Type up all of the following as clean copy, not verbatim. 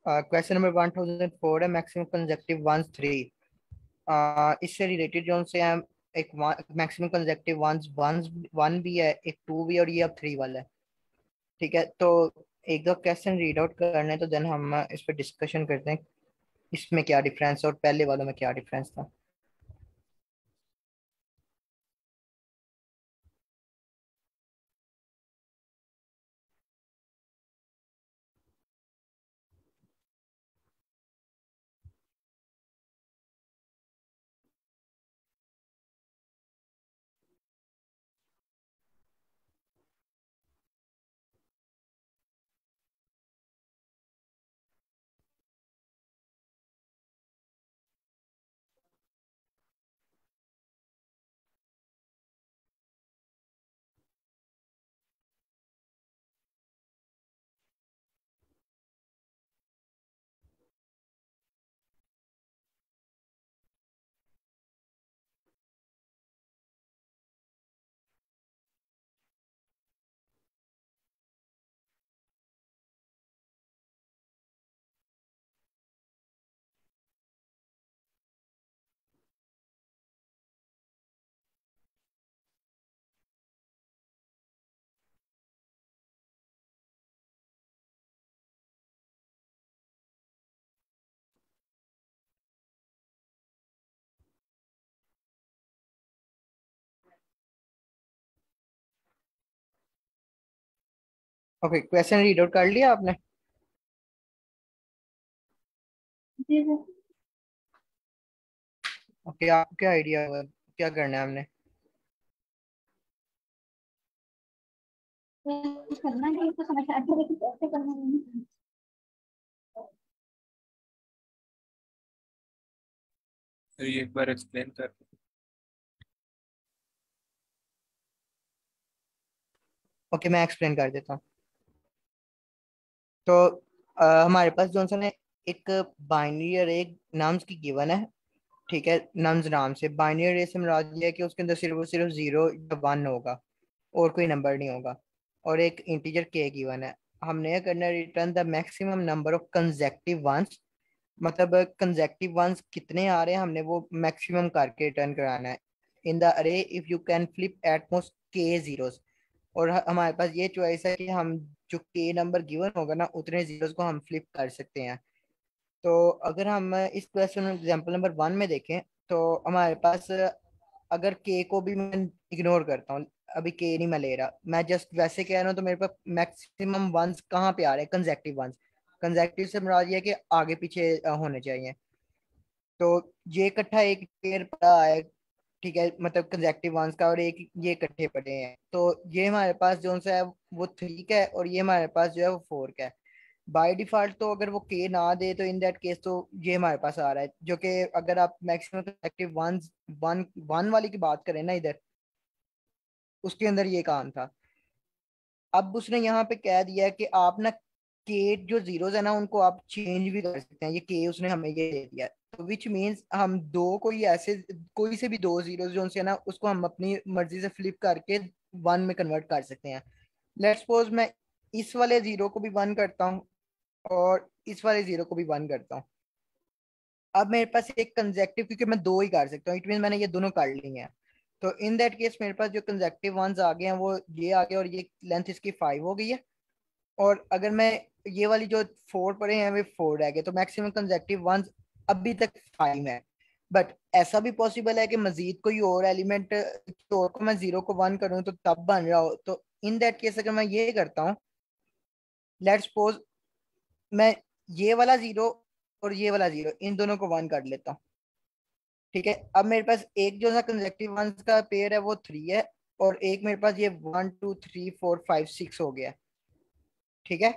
Question number 1004 है, maximum consecutive once 3। इससे related जो से हम एक maximum consecutive ones ones one भी है, एक टू भी है, और ये अब थ्री वाला है। ठीक है, तो एक दो क्वेश्चन रीड आउट करने हैं, तो देन हम इस पर डिस्कशन करते हैं इसमें क्या डिफरेंस है और पहले वालों में क्या डिफरेंस था। ओके, क्वेश्चन रीड आउट कर लिया आपने? जी जी। ओके, आपको क्या आइडिया होगा क्या करना है हमने? तो करना है तो समझ आता है कि कैसे करना है। तो ये एक बार एक्सप्लेन कर। ओके, मैं एक्सप्लेन कर देता हूँ। तो हमारे पास जो सा ना एक बाइनरी अरे नाम्स की गिवन है। ठीक है, नम्स नाम से बाइनरी अरे से मुराद ये है कि उसके अंदर सिर्फ और सिर्फ जीरो या वन होगा और कोई नंबर नहीं होगा, और एक इंटीजर के गिवन है। हमने ये करना है, return the maximum number of consecutive ones. मतलब कंसेक्टिव वंस कितने आ रहे हैं, हमने वो मैक्सिमम करके रिटर्न कराना है। इन द अरे if you can flip at most के जीरोस। और हमारे पास ये चॉइस है कि हम जो के नंबर गिवन होगा ना उतने जीरोस को हम फ्लिप कर सकते हैं। तो अगर हम इस क्वेश्चन में एग्जांपल नंबर वन में देखें, तो हमारे पास अगर के को भी मैं इग्नोर करता हूँ, अभी के नहीं मैं ले रहा, मैं जस्ट वैसे कह रहा हूँ, तो मेरे पास मैक्सिमम वंस कहाँ पे आ रहे हैं? Conjunctive once. कंजेक्टिव से मुराद ये है कि आगे पीछे होने चाहिए। तो ये इकट्ठा एक पेयर पड़ा है। ठीक है, मतलब कंजेक्टिव वंस का, और एक ये इकट्ठे पड़े हैं, तो ये हमारे पास जो सा है वो थ्री का है, और ये हमारे पास जो है वो फोर का है। बाय डिफॉल्ट तो अगर वो के ना दे तो इन दैट केस तो ये हमारे पास आ रहा है, जो कि अगर आप maximum consecutive one one one वाली की बात करें ना इधर, उसके अंदर ये काम था। अब उसने यहाँ पे कह दिया कि आप ना के जो जीरोस है ना उनको आप चेंज भी कर सकते हैं, ये के उसने हमें ये दे दिया। तो विच मीन्स हम दो कोई ऐसे कोई से भी दो जीरोस जो उनसे है ना उसको हम अपनी मर्जी से फ्लिप करके वन में कन्वर्ट कर सकते हैं। लेट्स सपोज मैं इस वाले जीरो को भी वन करता हूँ और इस वाले जीरो को भी वन करता हूँ। अब मेरे पास एक कंजेक्टिव, क्योंकि मैं दो ही कर सकता हूँ, इट मीन मैंने ये दोनों कर ली हैं। तो इन दैट केस मेरे पास जो कंजेक्टिव वंस आ गए हैं वो ये आ गए, और ये लेंथ इसकी फाइव हो गई है। और अगर मैं ये वाली जो फोर पड़े हैं वे फोर रह गए, तो मैक्सिमम कंजेक्टिव वंस अभी तक फाइव है। बट ऐसा भी पॉसिबल है कि मजीद कोई और एलिमेंट और को मैं जीरो को वन करूं तो तब बन रहा हो। तो इन दैट केस अगर मैं ये करता हूँ, लेट्स सपोज मैं ये वाला जीरो और ये वाला जीरो इन दोनों को वन कर लेता हूँ। ठीक है, अब मेरे पास एक जो है कंसेक्टिव वंस का पेयर है वो थ्री है, और एक मेरे पास ये one two three four five six हो गया। ठीक है,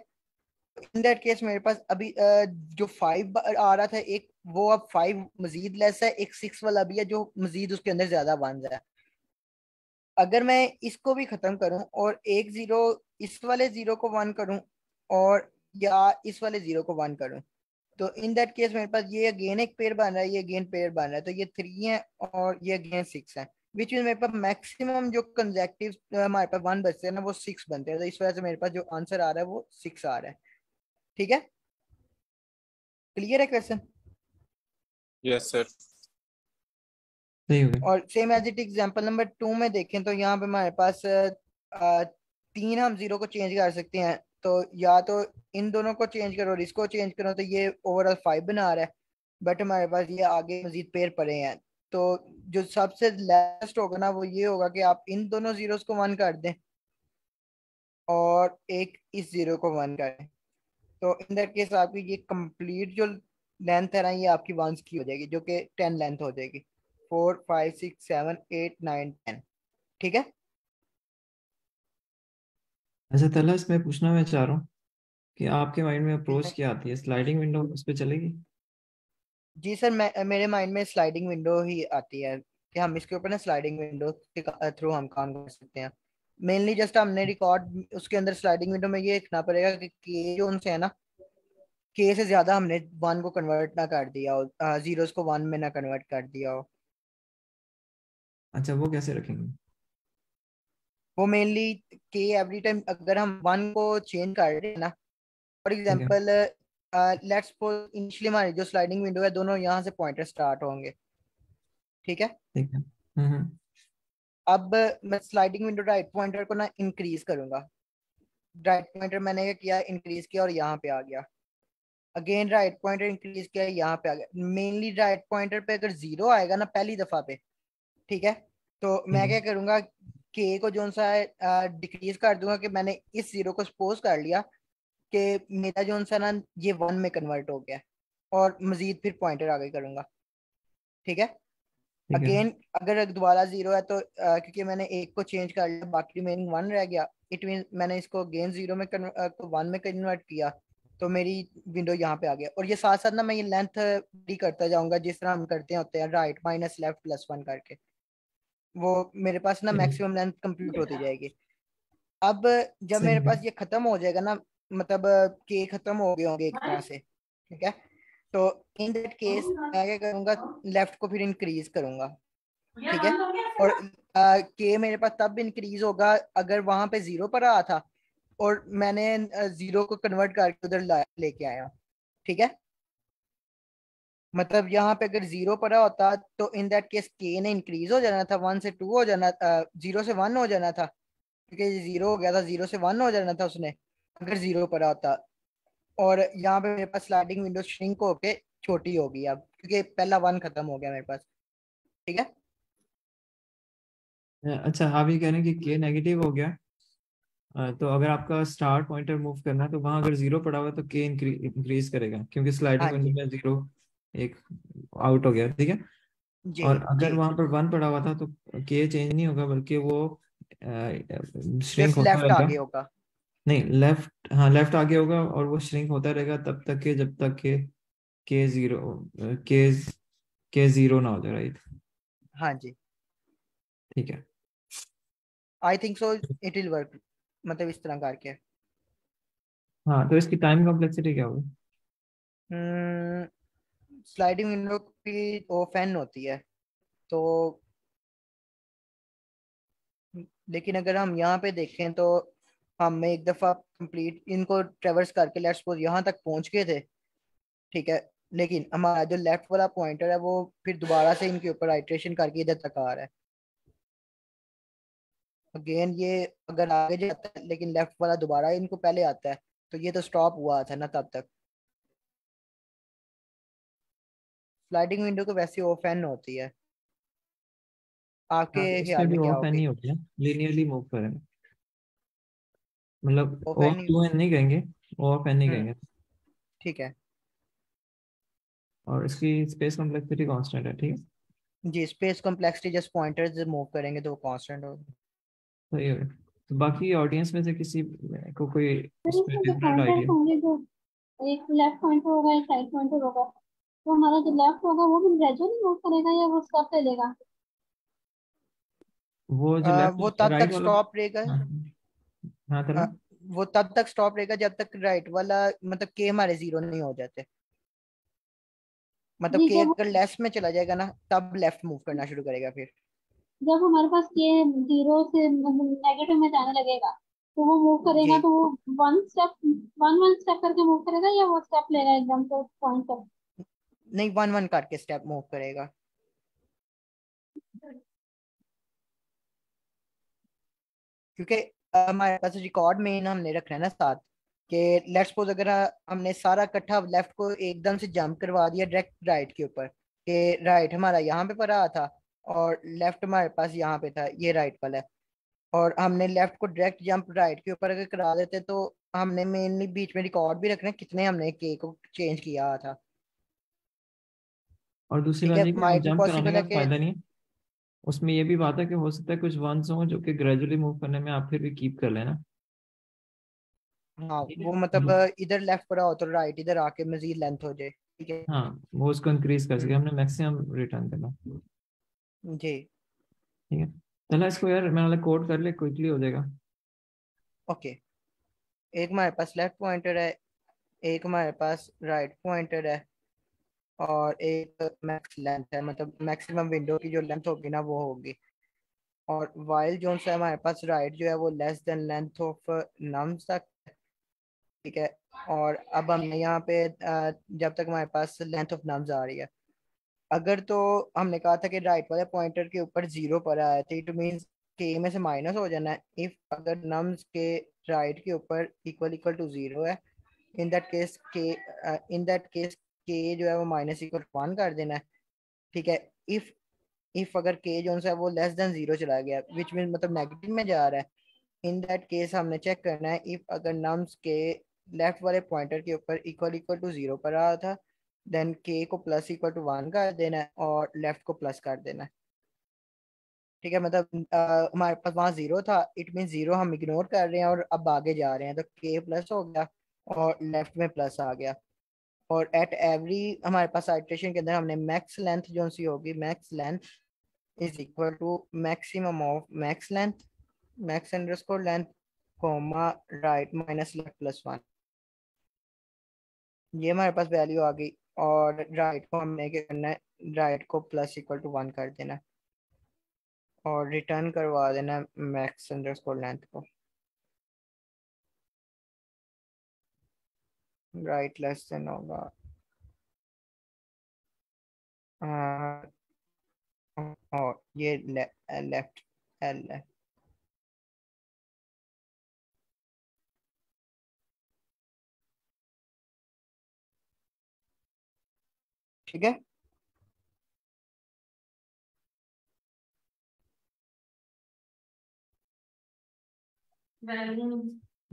इन दैट केस मेरे पास अभी जो फाइव आ रहा था एक, वो अब फाइव मजीद लेस है, एक सिक्स वाला भी है जो मजीद उसके अंदर ज्यादा वन है। अगर मैं इसको भी खत्म करूं और एक जीरो इस वाले जीरो को वन करूं, और या इस वाले जीरो को वन करूं, तो इन दैट केस मेरे पास ये अगेन एक पेयर बन रहा है, ये अगेन पेयर बन रहा है, तो ये थ्री है और ये अगेन सिक्स है। विच मीन मेरे पास मैक्सिमम जो कंजेक्टिव हमारे पास वन बचते हैं ना वो सिक्स बनते हैं, तो इस वजह से मेरे पास जो आंसर आ रहा है वो सिक्स आ रहा है। ठीक है। क्लियर है क्वेश्चन? Yes sir. सही हो गया। और same as it example number 2 में देखें तो यहाँ पे हमारे पास 3 हम जीरो को चेंज कर सकते हैं। तो या तो इन दोनों को चेंज करो और इसको चेंज करो, तो ये ओवरऑल 5 बना रहा है। बट हमारे पास ये आगे मजीद पेयर पड़े हैं। तो जो सबसे लास्ट होगा ना वो ये होगा कि आप इन दोनों जीरोस को 1 कर दें और एक इस जीरो को 1 करें। तो इन दैट केस आपकी ये कंप्लीट जो लेंथ है ना ये आपकी वंस की हो जाएगी, जो कि 10 लेंथ हो जाएगी। 4 5 6 7 8 9 10। ठीक है। अच्छा तलस, मैं पूछना मैं चाह रहा हूँ कि आपके माइंड में अप्रोच क्या आती है, स्लाइडिंग विंडो उस पर चलेगी? जी सर, मैं मेरे माइंड में स्लाइडिंग विंडो ही आती है कि हम इसके ऊपर ना स्लाइडिंग विंडो के थ्रू हम काम कर सकते हैं। मेनली जस्ट हमने रिकॉर्ड उसके अंदर स्लाइडिंग विंडो में ये देखना पड़ेगा कि के जो उनसे है ना, के से ज्यादा हमने 1 को कन्वर्ट ना कर दिया हो, जीरोस को 1 में ना कन्वर्ट कर दिया हो। अच्छा वो कैसे रखेंगे? वो मेनली के एवरी टाइम अगर हम 1 को चेंज कर रहे हैं ना, फॉर ठीक है। एग्जांपल लेट्स सपोज इनिशियली हमारी जो स्लाइडिंग विंडो है दोनों यहाँ से पॉइंटर स्टार्ट होंगे। ठीक है। ठीक है। अब मैं स्लाइडिंग विंडो राइट पॉइंटर को ना इंक्रीज करूंगा। राइट पॉइंटर मैंने क्या किया, इंक्रीज किया और यहाँ पे आ गया। अगेन राइट पॉइंटर इंक्रीज किया, यहाँ पे आ गया। मेनली राइट पॉइंटर पे अगर जीरो आएगा ना पहली दफा पे, ठीक है, तो ठीक मैं है। क्या करूंगा, के को जो सा है डिक्रीज कर दूंगा कि मैंने इस जीरो को सपोज कर लिया कि मेरा जो सा ना ये 1 में कन्वर्ट हो गया, और मजीद फिर पॉइंटर आगे करूंगा। ठीक है। ठीक है। अगेन अगर दोबारा जीरो है तो क्योंकि मैंने एक को चेंज कर लिया बाकी रिमेनिंग 1 रह गया, इट मीन मैंने इसको अगेन जीरो में 1 में कन्वर्ट किया, तो मेरी विंडो यहाँ पे आ गया। और ये साथ साथ ना मैं ये लेंथ भी करता जाऊंगा जिस तरह हम करते होते हैं राइट माइनस लेफ्ट प्लस 1 करके। वो मेरे पास ना ठीक है। मैक्सिमम लेंथ कंप्लीट होती जाएगी। अब जब सही मेरे है। पास ये खत्म हो जाएगा ना, मतलब के खत्म हो गए होंगे एक तरह से, ठीक है, तो इन दैट केस मैं क्या करूंगा, लेफ्ट को फिर इंक्रीज करूंगा। ठीक है। और के मेरे पास तब इंक्रीज होगा अगर वहां पे जीरो पर आ था और मैंने जीरो को कन्वर्ट करके उधर लेके आया। ठीक है। मतलब यहाँ पे अगर जीरो पड़ा होता तो इन दैट केस के ने इंक्रीज हो जाना था, 1 से 2 हो जाना, जीरो से 1 हो जाना था, क्योंकि जीरो हो गया था, जीरो से 1 हो जाना था उसने अगर जीरो पड़ा होता। और यहाँ पे मेरे पास स्लाइडिंग विंडो श्रिंक होके छोटी होगी अब, क्योंकि पहला 1 खत्म हो गया मेरे पास। ठीक है। अच्छा आप ये कह रहे हैं कि के नेगेटिव हो गया, तो अगर आपका स्टार्ट पॉइंटर मूव करना है तो वहां अगर जीरो पड़ा हुआ है तो के इंक्रीज करेगा, क्योंकि स्लाइडिंग हाँ विंडो जी। में जीरो एक आउट हो गया। ठीक है। जी और जी। अगर वहां पर वन पड़ा हुआ था तो के चेंज नहीं होगा, बल्कि वो श्रिंक जस्ट होता लेफ्ट रहेगा। आगे होगा। नहीं लेफ्ट, हाँ लेफ्ट आगे होगा और वो श्रिंक होता रहेगा तब तक के जब तक के जीरो के के जीरो ना हो जाए, राइट? हाँ जी। ठीक है। I think so it will work, मतलब इस तरह करके। हाँ तो इसकी टाइम कॉम्प्लेक्सिटी क्या होगी? स्लाइडिंग विंडो की वो फैन होती है तो, लेकिन अगर हम यहाँ पे देखें तो हम एक दफा कंप्लीट इनको ट्रेवर्स करके लेट्स सपोज यहाँ तक पहुंच गए थे। ठीक है। लेकिन हमारा जो लेफ्ट वाला पॉइंटर है वो फिर दोबारा से इनके ऊपर आइट्रेशन करके इधर तक आ रहा है। अगेन ये अगर आगे जाता है लेकिन लेफ्ट वाला दोबारा इनको पहले आता है, तो ये तो स्टॉप हुआ था ना तब तक। स्लाइडिंग विंडो को वैसे ऑफ एन होती है। आपके हाँ तो इसमें ख्याल भी में क्या ऑफ एन होगी? नहीं होती है, लीनियरली मूव करेंगे, मतलब ऑफ ओ एन ही। टू एन नहीं कहेंगे, ओ ऑफ एन नहीं हम्म। कहेंगे। ठीक है। और इसकी स्पेस कॉम्प्लेक्सिटी कांस्टेंट है। ठीक है। जी, space complexity just pointers move करेंगे तो वो कांस्टेंट होगी। सही है। तो बाकी ऑडियंस में से किसी को कोई सर उस पर इसमें जो डिफरेंट पॉइंटर्स आइडिया? होंगे, जो एक लेफ्ट पॉइंटर होगा एक राइट पॉइंटर होगा, तो हमारा जो लेफ्ट होगा वो भी ग्रेजुअली मूव करेगा या वो स्टॉप ले लेगा? वो जो वो लेफ्ट तब राइट तक वाला। स्टॉप रहेगा। हाँ। हाँ अ, चलो। वो तब तक स्टॉप रहेगा जब तक राइट वाला, मतलब के हमारे जीरो नहीं हो जाते। मतलब जी, के अगर लेस में चला जाएगा ना तब लेफ्ट मूव करना शुरू करेगा फिर। जब हमारे पास के जीरो से नेगेटिव में जाने लगेगा तो वो मूव करेगा जी तो वो वन स्टेप करके मूव करेगा या वो स्टेप लेगा एकदम से पॉइंट तक? नहीं, वन वन करके स्टेप मूव करेगा। क्योंकि हमारे पास रिकॉर्ड में हमने रखना है ना साथ, कि लेट्स सपोज अगर हमने सारा इकट्ठा लेफ्ट को एकदम से जंप करवा दिया डायरेक्ट राइट के ऊपर, कि राइट हमारा यहाँ पे पड़ा था और लेफ्ट हमारे पास यहाँ पे था, ये राइट वाला है, और हमने लेफ्ट को डायरेक्ट जंप राइट के ऊपर अगर करा देते तो हमने मेनली बीच में रिकॉर्ड भी रखना है कितने हमने के को चेंज किया था। और दूसरी ठीक बात है, ये कि माइट भी जंप कराने पॉसिबल का है कि, फायदा नहीं है। उसमें ये भी बात है कि हो सकता है कुछ वंस हो जो कि ग्रेजुअली मूव करने में आप फिर भी कीप कर लेना। हाँ ठीक है। वो मतलब इधर लेफ्ट पड़ा हो तो राइट इधर आके मजीद लेंथ हो जाए। ठीक है। हाँ, वो उसको इंक्रीज कर सके, हम्म, हमने मैक्सिमम रिटर्न करना। जी ठीक है। चलो इसको यार मैं वाला कोड कर ले, क्विकली हो जाएगा। ओके। एक हमारे पास लेफ्ट पॉइंटर है, एक हमारे पास राइट पॉइंटर है, और एक मैक्स लेंथ है, मतलब मैक्सिमम विंडो की जो लेंथ होगी ना वो होगी। और वाइल जो सा हमारे पास राइट जो है वो less than length of nums तक। ठीक है। और अब हमने यहाँ पे जब तक हमारे पास लेंथ ऑफ नम्स आ रही है, अगर तो हमने कहा था कि राइट वाले पॉइंटर के ऊपर जीरो पर आया था, इट मींस के में से माइनस हो जाना है। इफ अगर नम्स के राइट के ऊपर इक्वल इक्वल टू जीरो है, इन दैट केस के के जो है वो माइनस इक्वल वन कर देना है। ठीक है। इफ इफ अगर के जो है वो लेस देन जीरो चला गया, विच मीन मतलब नेगेटिव में जा रहा है, इन दैट केस हमने चेक करना है इफ अगर नम्स के लेफ्ट वाले पॉइंटर के ऊपर इक्वल इक्वल टू जीरो पर आ रहा था, देन के को प्लस इक्वल टू वन कर देना है और लेफ्ट को प्लस कर देना है। ठीक है, मतलब हमारे पास वहाँ जीरो था, इट मीन जीरो हम इग्नोर कर रहे हैं और अब आगे जा रहे हैं, तो के प्लस हो गया और लेफ्ट में प्लस आ गया। और एट एवरी हमारे पास आइट्रेशन के अंदर हमने मैक्स लेंथ जो सी होगी, max length is equal to maximum of max length, max underscore length comma right minus left plus one. ये हमारे पास वैल्यू आ गई। और राइट को हमने क्या करना है, राइट को प्लस इक्वल टू वन कर देना है और रिटर्न करवा देना मैक्स अंडरस्कोर लेंथ को। राइट लेस देन होगा अ, और ये लेफ्ट एल है। ठीक है।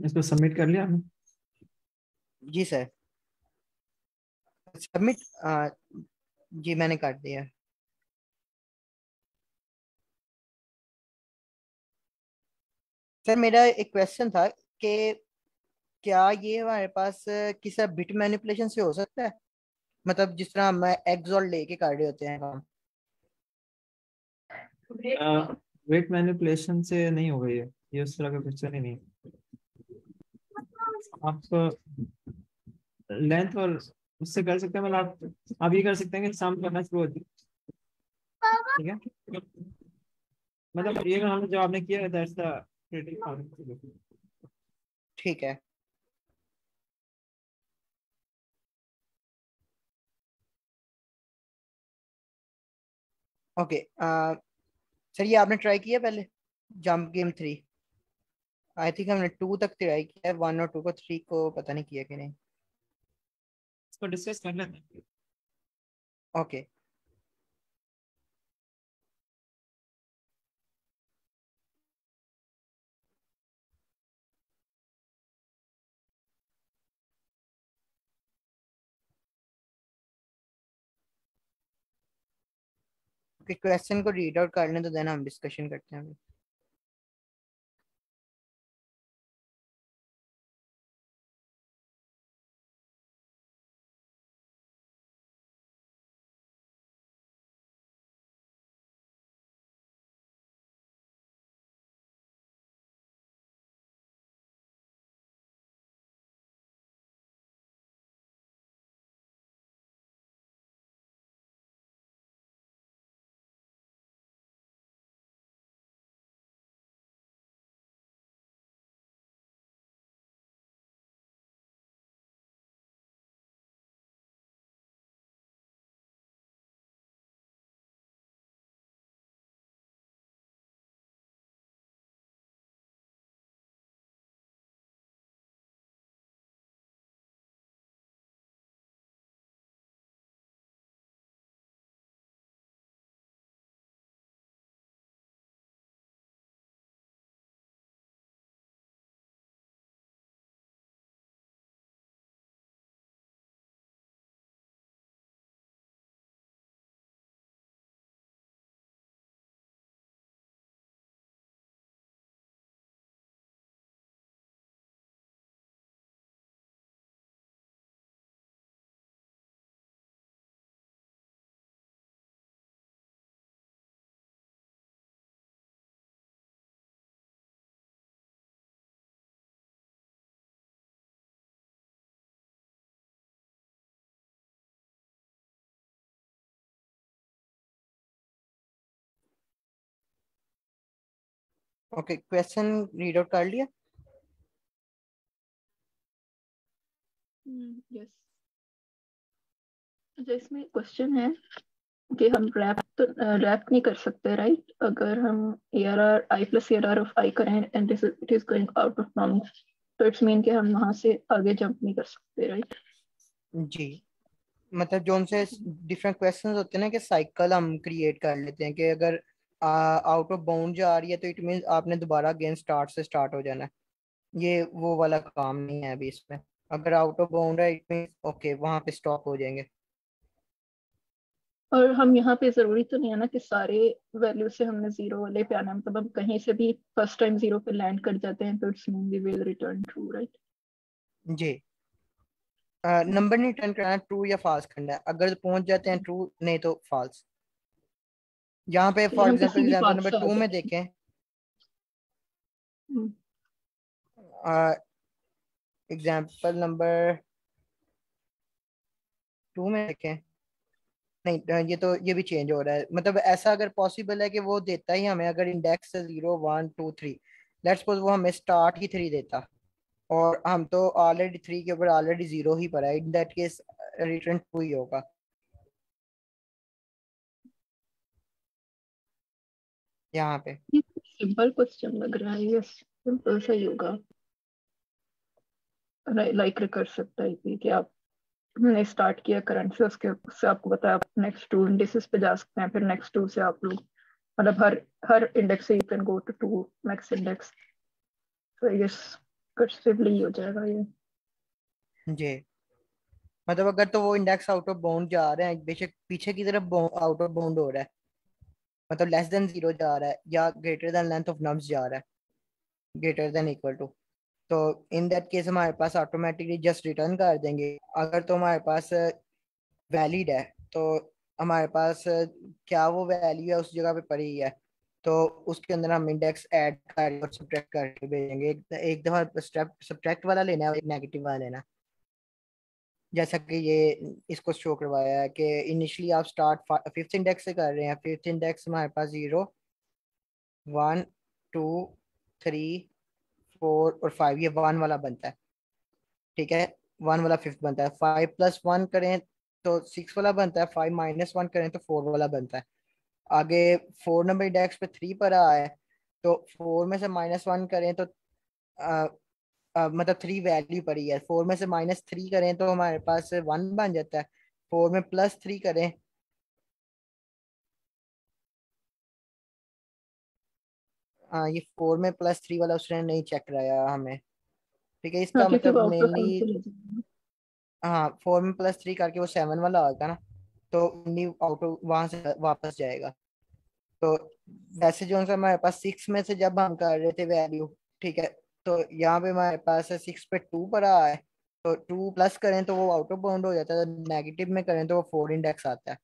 इसको सबमिट कर लिया आपने? जी सर, सबमिट, जी मैंने कर दिया। सर मेरा एक क्वेश्चन था कि क्या ये हमारे पास किसी बिट मैनिपुलेशन से हो सकता है, मतलब जिस तरह हम एक्सॉल लेके कर रहे होते हैं काम। वेट मैनिपुलेशन से नहीं होगा ये उस तरह का क्वेश्चन ही नहीं है। आप लेंथ और उससे कर सकते हैं, मतलब आप ये कर सकते हैं कि शाम करना शुरू होती है। ठीक है। मतलब ये हमने जो आपने किया है दैट्स द क्रिटिकल। ठीक है। ओके। सर ये आपने ट्राई किया पहले jump game three? I think हमने टू तक ट्राई किया है, वन और टू को, थ्री को पता नहीं किया कि नहीं। इसको डिस्कस कर लेते हैं। ओके। क्वेश्चन को रीड आउट कर लें तो देन हम डिस्कशन करते हैं। ओके, क्वेश्चन रीड आउट कर लिया? यस। अच्छा, इसमें क्वेश्चन है कि हम रैप नहीं कर सकते, राइट? अगर हम ARR I plus ARR of I करें and this it is going out of norms, तो इट्स मीन कि हम वहां से आगे जंप नहीं कर सकते, राइट? जी, मतलब जो उनसे डिफरेंट क्वेश्चंस होते हैं ना, कि साइकिल हम क्रिएट कर लेते हैं कि अगर आउट ऑफ बाउंड जा रही है तो इट मींस आपने दोबारा अगेन स्टार्ट से स्टार्ट हो जाना है। ये वो वाला काम नहीं है अभी इसमें। अगर आउट ऑफ बाउंड है इट मींस ओके, वहां पे स्टॉप हो जाएंगे। और हम यहाँ पे जरूरी तो नहीं है ना कि सारे वैल्यू से हमने जीरो वाले पे आना है, मतलब हम कहीं से भी फर्स्ट टाइम जीरो पे लैंड कर जाते हैं तो it's mean we will return true, right? जी, नंबर नहीं रिटर्न करना, ट्रू या फॉल्स करना है। अगर पहुंच जाते हैं ट्रू, नहीं तो फॉल्स। यहाँ पे फॉर हम एग्जांपल किसी भी एग्जांपल पाथ नंबर से आ 2 में सकते हैं। देखें, हम्म, एग्जांपल नंबर 2 में देखें। नहीं, ये भी चेंज हो रहा है। मतलब ऐसा अगर पॉसिबल है कि वो देता ही हमें, अगर इंडेक्स 0 1 2 3, लेट्स सपोज वो हमें स्टार्ट ही 3 देता और हम तो ऑलरेडी 3 के ऊपर ऑलरेडी 0 ही पड़ा है, इन दैट केस रिटर्न 2 ही होगा यहाँ पे। ये सिंपल क्वेश्चन लग रहा है, ये सिंपल सा ही होगा। लाइक कर सकता है कि आप हमने स्टार्ट किया करंट से, उसके उससे आपको बताया आप नेक्स्ट टू इंडिसेस पे जा सकते हैं, फिर नेक्स्ट टू से आप लोग मतलब हर हर इंडेक्स से you can go to to next index, तो यस कर्सिवली हो जाएगा ये। जी, मतलब अगर तो वो इंडेक्स आउट ऑफ बाउंड जा रहे हैं, बेशक पीछे की तरफ आउट ऑफ बाउंड हो रहा है, मतलब लेस देन 0 जा रहा है या greater than length of nums जा रहा है, ग्रेटर देन इक्वल टू, तो इन दैट केस हमारे पास ऑटोमेटिकली जस्ट रिटर्न कर देंगे। अगर तो हमारे पास वैलिड है तो हमारे पास क्या वो वैल्यू है उस जगह पे पड़ी है, तो उसके अंदर हम इंडेक्स ऐड कर और सब्ट्रैक्ट करके भेजेंगे। एक दफा सब्ट्रैक्ट वाला लेना है और एक नेगेटिव वाला लेना है। जैसा कि ये इसको शो करवाया है कि इनिशियली आप स्टार्ट फिफ्थ इंडेक्स से कर रहे हैं। फिफ्थ इंडेक्स हमारे पास 0 1 2 3 4 और 5, ये 1 वाला बनता है, ठीक है। 1 वाला फिफ्थ बनता है। 5 + 1 करें तो 6 वाला बनता है। 5 - 1 करें तो 4 वाला बनता है। आगे 4 नंबर इंडेक्स पे 3 पर आया है, तो 4 में से -1 करें तो मतलब 3 वैल्यू पड़ी है। 4 में से -3 करें तो हमारे पास 1 बन जाता है। 4 में +3 करें, ये 4 में +3 वाला उसने नहीं चेक कराया हमें, ठीक है। हाँ, इसका क्योंकि वो मतलब आउट ऑफ मेनली, बाउंड चले जाएंगे। हाँ 4 में +3 करके वो 7 वाला होगा ना, तो आउट वहां से वापस जाएगा। तो वैसे जो सा हमारे पास 6 में से जब हम कर रहे थे वैल्यू, ठीक है, तो यहाँ पे हमारे पास 6 पे 2 पर आया है, तो 2 प्लस करें तो वो आउट ऑफ बाउंड हो जाता है, नेगेटिव में करें तो वो 4 इंडेक्स आता है,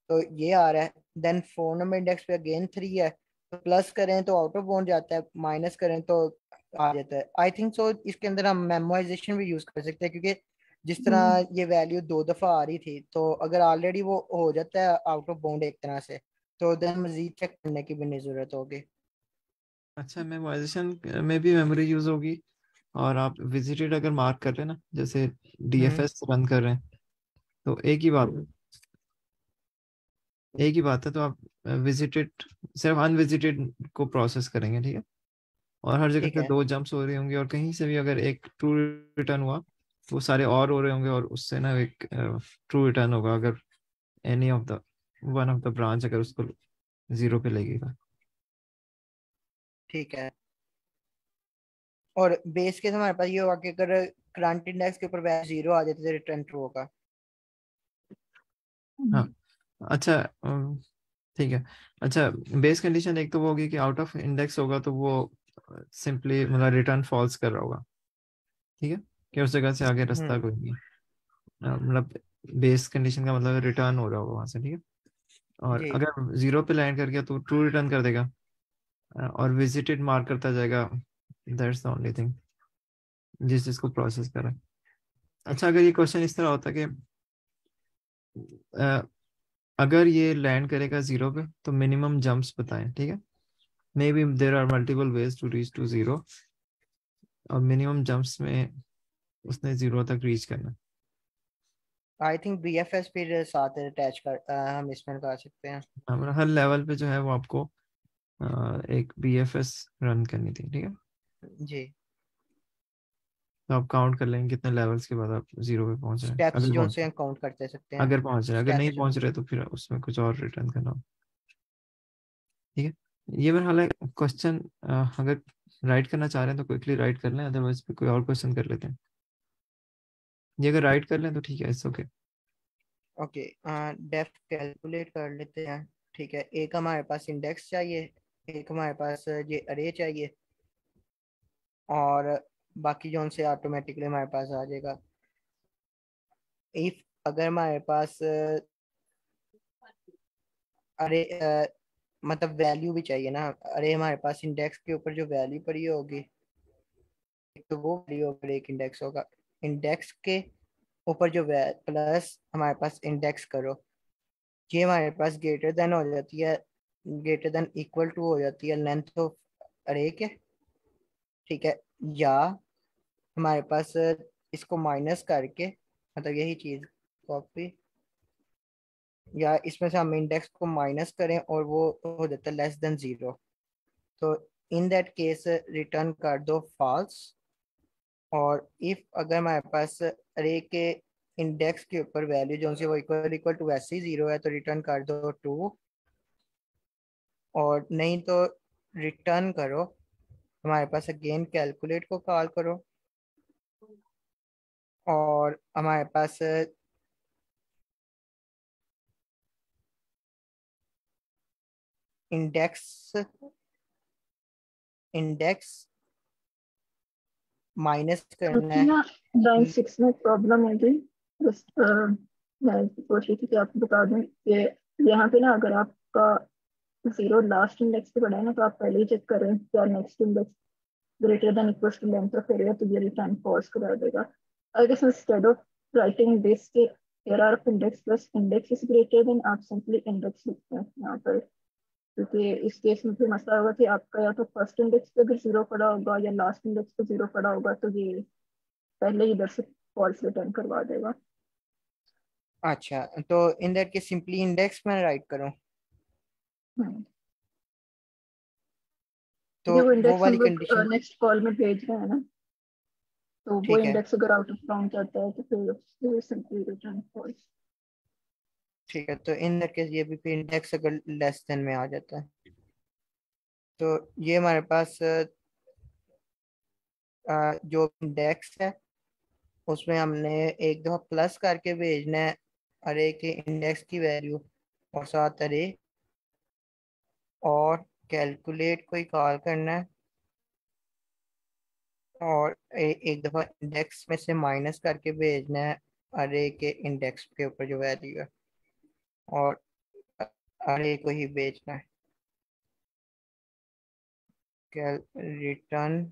तो ये आ रहा है। देन 4 नंबर इंडेक्स पे अगेन 3 है, तो प्लस करें तो आउट ऑफ बाउंड जाता है, माइनस करें तो आ जाता है। आई थिंक सो इसके अंदर हम मेमोराइजेशन भी यूज कर सकते हैं, क्योंकि जिस हम्म, तरह ये वैल्यू 2 दफा आ रही थी, तो अगर ऑलरेडी वो हो जाता है आउट ऑफ बाउंड एक तरह से, तो देन मजीद चेक करने की भी नहीं जरूरत होगी। अच्छा, मेमोराइजेशन में भी मेमोरी यूज होगी। और आप विजिटेड अगर मार्क कर रहे हैं ना, जैसे हम्म। DFS रन कर रहे हैं, तो एक ही बात है, तो आप विजिटेड सिर्फ अनविजिटेड को प्रोसेस करेंगे, ठीक है। और हर जगह ठीक पे है। 2 जंप्स हो रही होंगी, और कहीं से भी अगर एक ट्रू रिटर्न हुआ तो वो सारे और हो रहे होंगे, और उससे ना एक ट्रू रिटर्न होगा अगर any of the one of the branch अगर उसको 0 पे लगेगा। ठीक है, और बेस केस हमारे पास ये होगा कि अगर करंट इंडेक्स के ऊपर वैल्यू 0 आ जाती है तो रिटर्न ट्रू होगा। हाँ, अच्छा, ठीक है। अच्छा, बेस कंडीशन एक तो वो होगी कि आउट ऑफ इंडेक्स होगा, तो वो सिंपली मतलब रिटर्न फॉल्स कर रहा होगा, ठीक है, कि उस जगह से आगे रास्ता हम्म। कोई नहीं है। मतलब बेस कंडीशन का मतलब रिटर्न हो रहा होगा वहां से, ठीक है। और जी। अगर 0 पे लैंड कर गया तो ट्रू रिटर्न कर देगा, और विजिटेड मार्क करता जाएगा। दैट्स द ओनली थिंग जिस जिसको प्रोसेस करा। अच्छा, अगर ये क्वेश्चन इस तरह होता कि अ, अगर ये लैंड करेगा 0 पे तो मिनिमम जंप्स बताएं, ठीक है। Maybe there are multiple ways to reach to 0 और मिनिमम जंप्स में उसने 0 तक रीच करना। आई थिंक BFS फिर साथ अटैच कर हम इसमें लगा सकते हैं। हमारा हर लेवल पे जो है वो आपको एक BFS रन करनी थी, ठीक है। जी, तो आप काउंट कर लेंगे कितने लेवल्स के बाद आप 0 पे पहुंच रहे हैं, स्टेप्स अगर जो पहुंच उनसे काउंट करते सकते हैं। अगर पहुंच रहे हैं, अगर नहीं स्टेप्स पहुंच रहे तो फिर उसमें कुछ और रिटर्न करना हो, ठीक है। ये मेरा हाल क्वेश्चन अगर राइट करना चाह रहे हैं तो क्विकली राइट कर लें, अदरवाइज फिर कोई और क्वेश्चन कर लेते हैं। ये अगर राइट कर लें तो ठीक है, it's okay. Okay, depth calculate कर लेते हैं। ठीक है, एक हमारे पास इंडेक्स चाहिए, एक हमारे पास ये अरे चाहिए, और बाकी जो उनसे ऑटोमेटिकली हमारे पास आ जाएगा। इफ अगर हमारे पास अरे मतलब वैल्यू भी चाहिए ना, अरे हमारे पास इंडेक्स के ऊपर जो वैल्यू पड़ी होगी, एक तो वो वैल्यू होगा, एक इंडेक्स होगा। इंडेक्स के ऊपर जो प्लस हमारे पास इंडेक्स करो, ये हमारे पास ग्रेटर देन हो जाती है, ग्रेटर देन इक्वल टू हो जाती है लेंथ ऑफ अरे के, ठीक है। या हमारे पास इसको माइनस करके, मतलब यही चीज कॉपी, या इसमें से हम इंडेक्स को माइनस करें और वो हो जाता है लेस देन 0। तो इन दैट केस रिटर्न कर दो फॉल्स। और इफ अगर हमारे पास अरे के इंडेक्स के ऊपर वैल्यू जो सी वो इक्वल इक्वल टू वैसे ही 0 है, तो रिटर्न कर दो 2। और नहीं तो रिटर्न करो, हमारे पास अगेन कैलकुलेट को कॉल करो, और हमारे पास इंडेक्स इंडेक्स माइनस करना है। ना लाइन 6 में प्रॉब्लम होगी, बस मैं सोच रही थी कि आपको बता दूं कि यहाँ पे ना अगर आपका 0 लास्ट इंडेक्स पे पड़ा है ना, तो आप पहले ही चेक करें क्या next index greater than equal to length of array, तो ये रिटर्न फॉल्स करा देगा। I guess instead of writing this के error of index plus index is greater than, आप सिंपली इंडेक्स लिखते हैं यहाँ पर, क्योंकि इस केस में फिर मसला होगा कि आपका या तो फर्स्ट इंडेक्स पे अगर 0 पड़ा होगा या लास्ट इंडेक्स पे 0 पड़ा होगा, तो ये पहले ही इधर से फॉल्स रिटर्न करवा देगा। अच्छा, तो इन दैट के सिंपली इंडेक्स में राइट करो, हम्म, तो ये वो वो इंडेक्स हम वाली लोग कंडीशन। नेक्स्ट कॉल में भेज रहे हैं ना, तो वो ठीक है, इंडेक्स अगर आउट ऑफ काउंट जाता है तो फिर सिंपली रिटर्न फॉल्स। ठीक है, तो इन दैट केस ये भी फिर इंडेक्स अगर लेस देन में आ जाता है, तो ये हमारे पास जो इंडेक्स है उसमें हमने एक दफा प्लस करके भेजना है अरे के इंडेक्स की वैल्यू, और साथ अरे, और कैलकुलेट को ही कॉल करना है, और एक दफा इंडेक्स में से माइनस करके भेजना है अरे के इंडेक्स के ऊपर जो वैल्यू है, और अरे को ही भेजना है। रिटर्न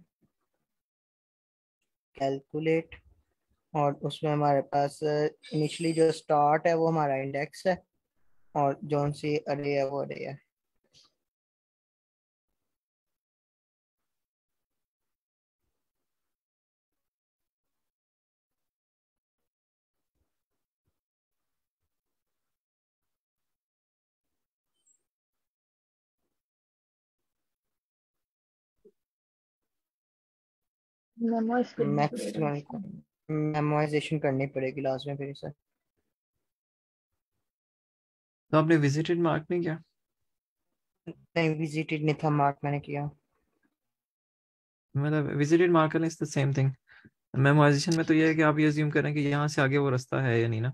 कैलकुलेट, और उसमें हमारे पास इनिशियली जो स्टार्ट है वो हमारा इंडेक्स है, और जोन सी अरे है वो अरे है। मेमोइज करना पड़ेगा मैक्सिमम इसको। मेमोराइजेशन करनी पड़ेगी लास्ट में फिर इसे। तो आपने विजिटेड मार्क नहीं किया? नहीं, विजिटेड नहीं था मार्क मैंने किया। मतलब विजिटेड मार्क करना is the same thing. Memorisation में तो ये है कि आप ये अज्यूम करें कि यहाँ से आगे वो रास्ता है या नहीं ना।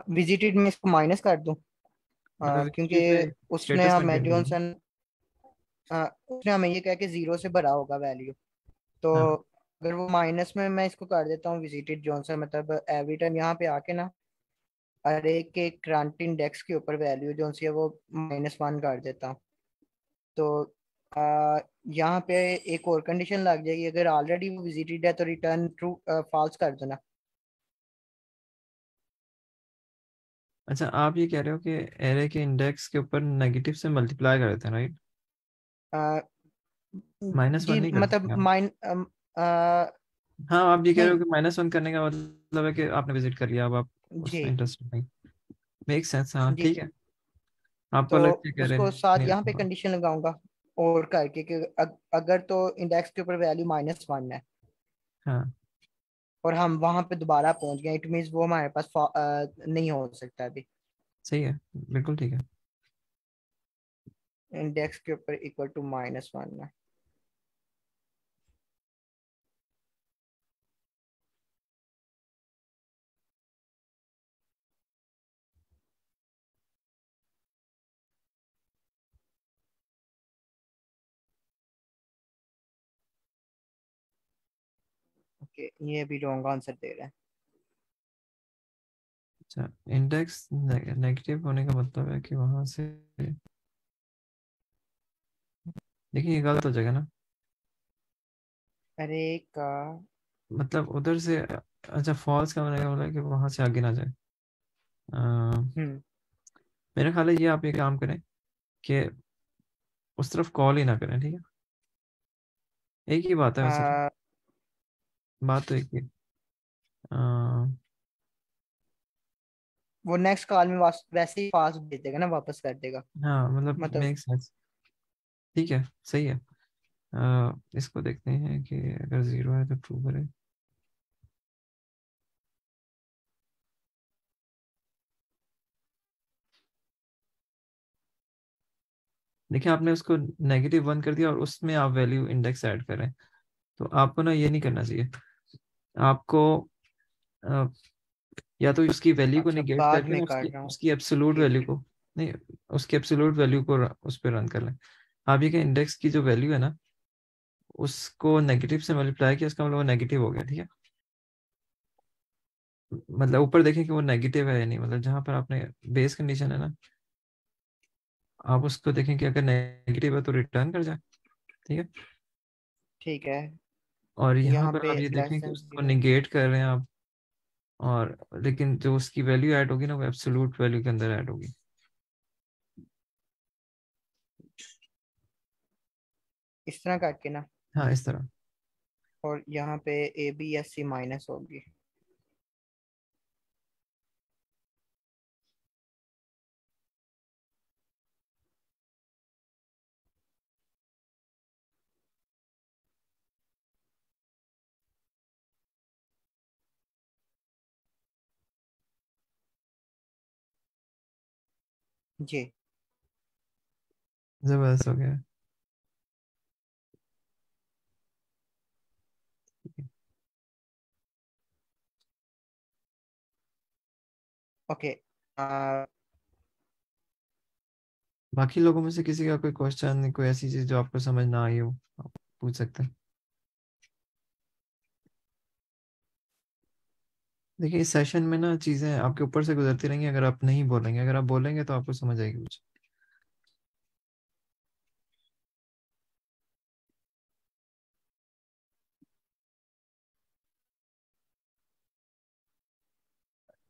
विजिटेड में इसको माइनस कर दूं, मतलब क्योंकि विजिटेड में उसने स्टेटस हमें मेंटेन करेंगे। जॉनसन उसने हमें ये कहा कि 0 से भरा होगा वैल्यू। तो हाँ अगर वो माइनस में मैं इसको कर देता हूँ विजिटेड जॉनसन, मतलब एवरी टाइम यहाँ पे आके ना अरे के करंट इंडेक्स के ऊपर वैल्यू जो सी है वो -1 कर देता हूँ, तो यहाँ पे एक और कंडीशन लग जाएगी, अगर ऑलरेडी वो विजिटेड है तो रिटर्न ट्रू फॉल्स कर देना। अच्छा, आप ये कह रहे हो कि एरे के इंडेक्स के ऊपर नेगेटिव से मल्टीप्लाई कर देते हैं, राइट? -1 जी नहीं कर मतलब सकते आप। माइन हाँ, आप ये कह रहे हो नहीं कि -1 करने का मतलब है कि आपने विजिट कर लिया, अब आप जी उसमें इंटरेस्टेड नहीं। मेक सेंस, हाँ जी। ठीक है। आप तो अलग से कह रहे उसको साथ नहीं यहाँ पे रखूंगा। कंडीशन लगाऊंगा और करके कि अगर तो इंडेक्स के ऊपर वैल्यू -1 है हाँ और हम वहां पे दोबारा पहुंच गए, इट मीन्स वो हमारे पास नहीं हो सकता अभी। सही है, बिल्कुल ठीक है। इंडेक्स के ऊपर इक्वल टू -1 है। ओके, ये भी रॉन्ग आंसर दे रहा है। अच्छा, इंडेक्स नेगेटिव होने का मतलब है कि वहां से, देखिए ये गलत हो जाएगा ना, अरे का मतलब उधर से। अच्छा, फॉल्स का होने का मतलब है कि वहां से आगे ना जाए। हम्म मेरा ख्याल है ये आप ये काम करें कि उस तरफ कॉल ही ना करें, ठीक है। एक ही बात है वैसे तो, आ, बात तो एक ही है। अ, वो नेक्स्ट कॉल में वैसे ही फास्ट भेज देगा ना, वापस कर देगा। हाँ मतलब मतलब मेक सेंस, ठीक है, सही है। इसको देखते हैं कि अगर 0 है तो ट्रू करें। देखिए आपने उसको -1 कर दिया और उसमें आप वैल्यू इंडेक्स ऐड कर रहे हैं, तो आपको ना ये नहीं करना चाहिए। आपको अ, या तो उसकी वैल्यू को अच्छा, निगेट बाद करके में ना कर उसकी रहा हूँ। उसकी एब्सोल्यूट ठीक वैल्यू है। को, नहीं, उसकी एब्सोल्यूट वैल्यू को उस पर रन कर लें। आप ये कि इंडेक्स की जो वैल्यू है ना, उसको नेगेटिव से मल्टीप्लाई किया, इसका मतलब वो नेगेटिव हो गया, ठीक है। मतलब ऊपर देखें कि वो नेगेटिव है या नहीं, मतलब जहां पर आपने बेस कंडीशन है ना, आप उसको देखें कि अगर नेगेटिव है तो रिटर्न कर जाए, ठीक है। ठीक है, और यहाँ यहाँ पर पे आप ये लेस देखें कि देन उसको 0। निगेट कर रहे हैं आप, और लेकिन जो उसकी वैल्यू ऐड होगी ना, वो एब्सोल्यूट वैल्यू के अंदर ऐड होगी। इस तरह करके ना, हाँ, इस तरह। और यहाँ पे ABSC माइनस होगी। जी। जबरदस्त हो गया। ओके। बाकी लोगों में से किसी का कोई क्वेश्चन, कोई ऐसी चीज जो आपको समझ ना आई हो, आप पूछ सकते हैं। देखिए इस सेशन में ना चीजें आपके ऊपर से गुजरती रहेंगी, अगर आप नहीं बोलेंगे, अगर आप बोलेंगे तो आपको समझ आएगी कुछ।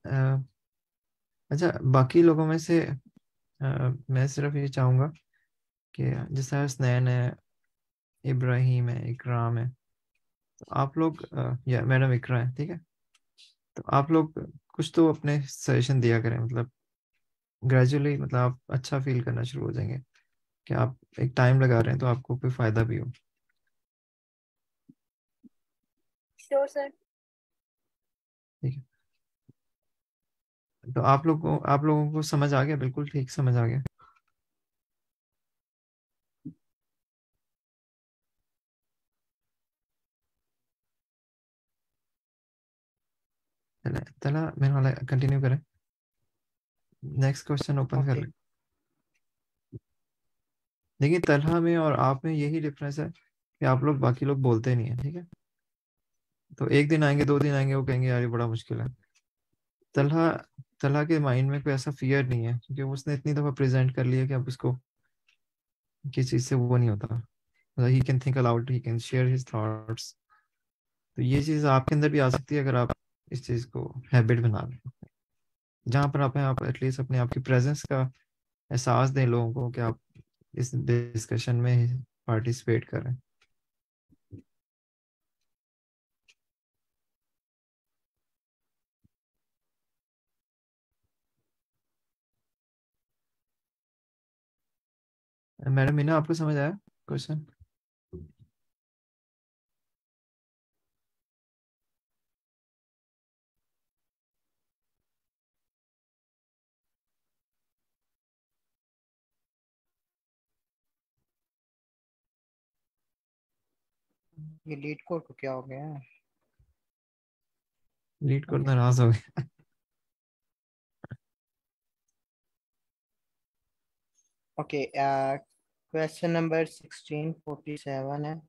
अ, अच्छा, बाकी लोगों में से मैं सिर्फ ये चाहूंगा कि जैसे हसनैन है, इब्राहिम है, इकराम है, तो आप लोग या मैडम इकरा है, ठीक है, तो आप लोग कुछ तो अपने सजेशन दिया करें, मतलब ग्रेजुअली, मतलब आप अच्छा फील करना शुरू हो जाएंगे कि आप एक टाइम लगा रहे हैं तो आपको कोई फायदा भी हो। Sure sir. ठीक है, तो आप लोगों को समझ आ गया, बिल्कुल ठीक समझ आ गया। चले चला मेरे वाला कंटिन्यू करें, नेक्स्ट क्वेश्चन ओपन कर ओके। ले। देखिए तलहा में और आप में यही डिफरेंस है कि आप लोग, बाकी लोग बोलते नहीं है, ठीक है। तो एक दिन आएंगे, 2 दिन आएंगे, वो कहेंगे यार ये बड़ा मुश्किल है। तलहा तलहा के माइंड में कोई ऐसा फियर नहीं है, क्योंकि उसने इतनी दफा प्रेजेंट कर लिया कि अब उसको किसी चीज से वो नहीं होता, मतलब he can think allowed, he can share his thoughts. तो ये चीज आपके अंदर भी आ सकती है अगर आप इस चीज को हैबिट बना लें, जहाँ पर आप एटलीस्ट अपने आप की प्रेजेंस का एहसास दें लोगों को कि आप इस डिस्कशन में पार्टिसिपेट कर रहे हैं। मैडम मीना, आपको समझ आया क्वेश्चन? ये लीड कोड को क्या हो गया है? लीड कोड नाराज हो गया। ओके, क्वेश्चन नंबर 1647 है।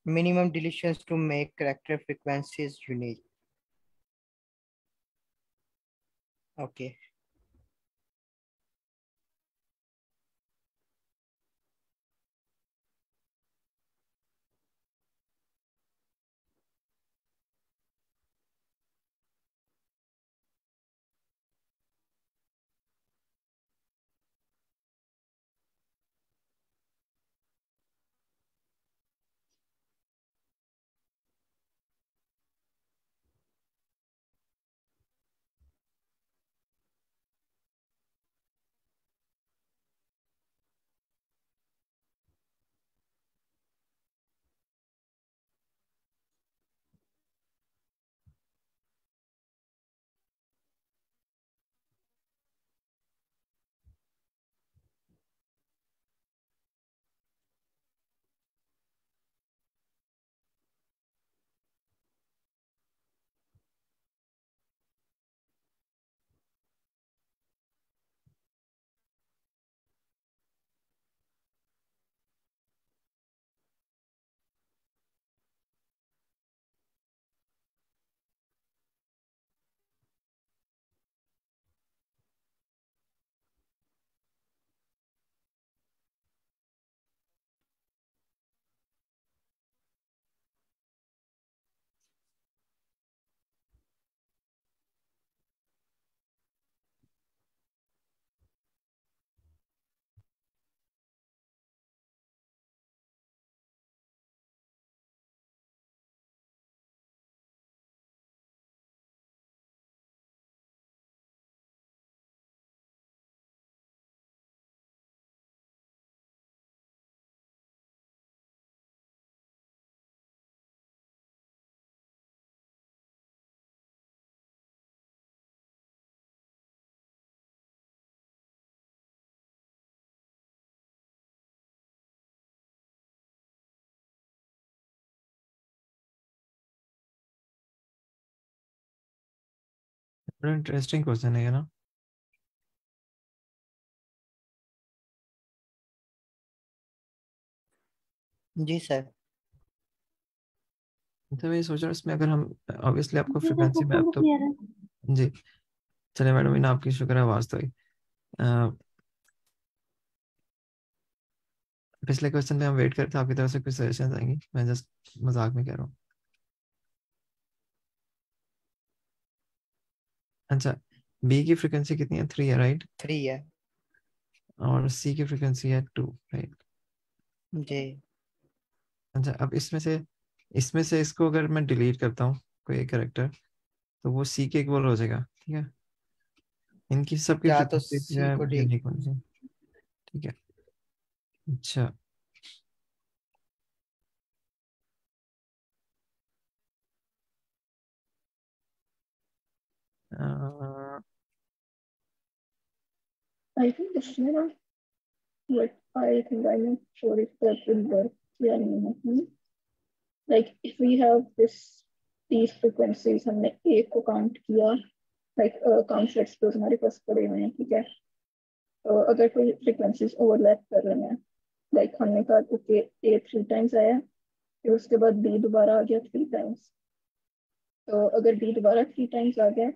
Minimum deletions to make character frequencies unique. Okay. बड़ा इंटरेस्टिंग क्वेश्चन है ये ना। जी सर। तो मैं सोच रहा हूँ इसमें अगर हम ऑब्वियसली आपको जी सर, फ्रिक्वेंसी में क्वेश्चन आप तो तो क्लियर है। जी चलिए मैडम मीना, आपकी शुक्र है आवाज तो आई। पिछले क्वेश्चन में हम वेट करते आपकी तरफ से कुछ सजेशन आएंगी, मैं जस्ट मजाक में कह रहा हूँ। अच्छा, बी की फ्रिक्वेंसी कितनी है? 3 है राइट? 3 है। और सी की फ्रिक्वेंसी है 2 राइट? जी। अच्छा, अब इसमें से इसको अगर मैं डिलीट करता हूँ कोई एक कैरेक्टर, तो वो सी के इक्वल हो जाएगा, ठीक है? इनकी सबकी या तो फ्रिक्वेंसी जो सी है को डी। यूनिक होनी चाहिए, ठीक है? अच्छा, अ, I think this year, what I think I'm not sure if that will work. Yeah, no. Like if we have these frequencies, हमने एक को काउंट किया, like काउंट सेट्स तो हमारे पास पड़े हुए हैं, ठीक है? तो अगर कोई फ्रीक्वेंसीज ओवरलैप कर रहे हैं, लाइक हमने कहा ओके ए 3 टाइम्स आया, फिर उसके बाद बी दोबारा आ गया 3 टाइम्स। तो अगर बी दोबारा 3 टाइम्स आ गया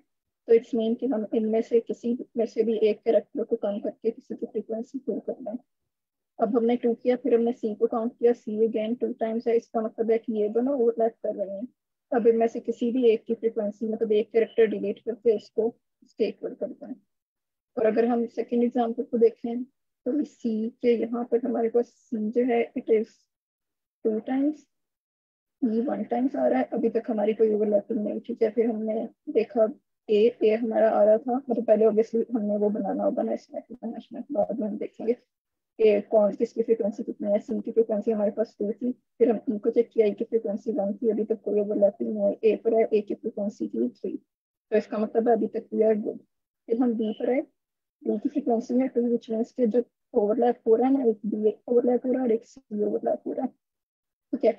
तो इट्स मीन कि हम इनमें से किसी में से भी एक कैरेक्टर को कम करके किसी की फ्रीक्वेंसी पुल करना है। अब हमने 2 किया, फिर हमने सी को काउंट किया, सी अगेन 2 टाइम्स है, इसका मतलब है कि ये दोनों ओवरलैप कर रहे हैं। अब इनमें से किसी भी एक की फ्रीक्वेंसी, मतलब एक कैरेक्टर डिलीट करके उसको इसके इक्वल करते हैं। और अगर हम सेकेंड एग्जाम्पल को देखें तो सी के यहाँ पर हमारे पास सी जो है इट इज 2 टाइम्स, ये 1 टाइम्स आ रहा है। अभी तक हमारी कोई ओवरलैपिंग नहीं थी। या फिर हमने देखा ए हमारा आ रहा था, मतलब पहले ऑब्वियसली हमने वो बनाना होगा ना, इसमें बाद में हम देखेंगे ए कौन किसकी फ्रीक्वेंसी कितनी है। सी की फ्रीक्वेंसी हमारे पास 2 थी, फिर हम ई को चेक किया, ई की फ्रीक्वेंसी 1 थी, अभी तक कोई ओवरलैपिंग नहीं है। ए पर है, ए की फ्रीक्वेंसी थी 3, तो इसका मतलब है अभी तक वी आर गुड। फिर हम बी पर आए, बी की फ्रीक्वेंसी है 2, विच मीन्स के जो ओवरलैप हो रहा है ना, एक बी ओवरलैप हो रहा है और एक सी ओवरलैप हो रहा है। ठीक है,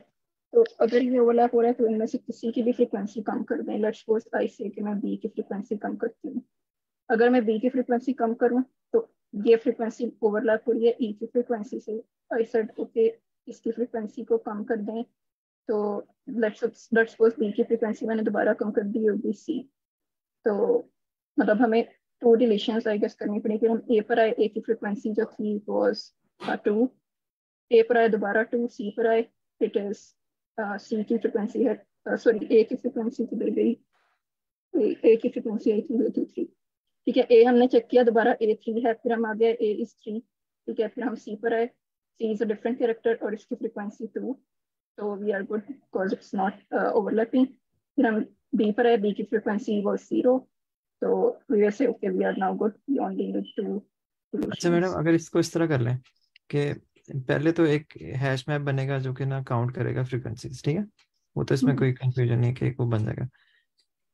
तो अगर ये ओवरलैप हो रहा है तो इनमें से किसी की भी फ्रीक्वेंसी कम कर दें। लेट्स सपोज आई से कि मैं बी की फ्रीक्वेंसी कम करती हूँ। अगर मैं बी की फ्रीक्वेंसी कम करूँ तो ये फ्रीक्वेंसी ओवरलैप हो रही है ई की फ्रीक्वेंसी से। आई सेड ओके, इसकी फ्रीक्वेंसी को कम कर दें, तो लेट्स सपोज बी की फ्रीक्वेंसी मैंने दोबारा कम कर दी होगी सी। तो मतलब हमें 2 डिलीशंस आई गेस करनी पड़ी। फिर हम ए पर आए, ए की फ्रीक्वेंसी जो थी वाज 2, ए पर आए दोबारा 2, सी पर आए, इट इज सी की फ्रीक्वेंसी है, सॉरी ए की फ्रीक्वेंसी किधर गई, ए की फ्रीक्वेंसी आई थी 3। ठीक है, ए हमने चेक किया, दोबारा ए 3 है, फिर हम आ गए ए इज 3। ठीक है, फिर हम सी पर आए, C is a different character और इसकी फ्रीक्वेंसी 2, तो we are good because it's not overlapping. फिर हम बी पर आए, बी की फ्रीक्वेंसी वाज 0, तो we will say okay we are now good, we only need 2 अच्छा मैडम, सॉल्यूशंस। अगर इसको इस तरह कर लें कि पहले तो एक हैश मैप बनेगा जो कि ना काउंट करेगा फ्रीक्वेंसीज, ठीक है, वो तो इसमें कोई कंफ्यूजन नहीं कि वो बन जाएगा।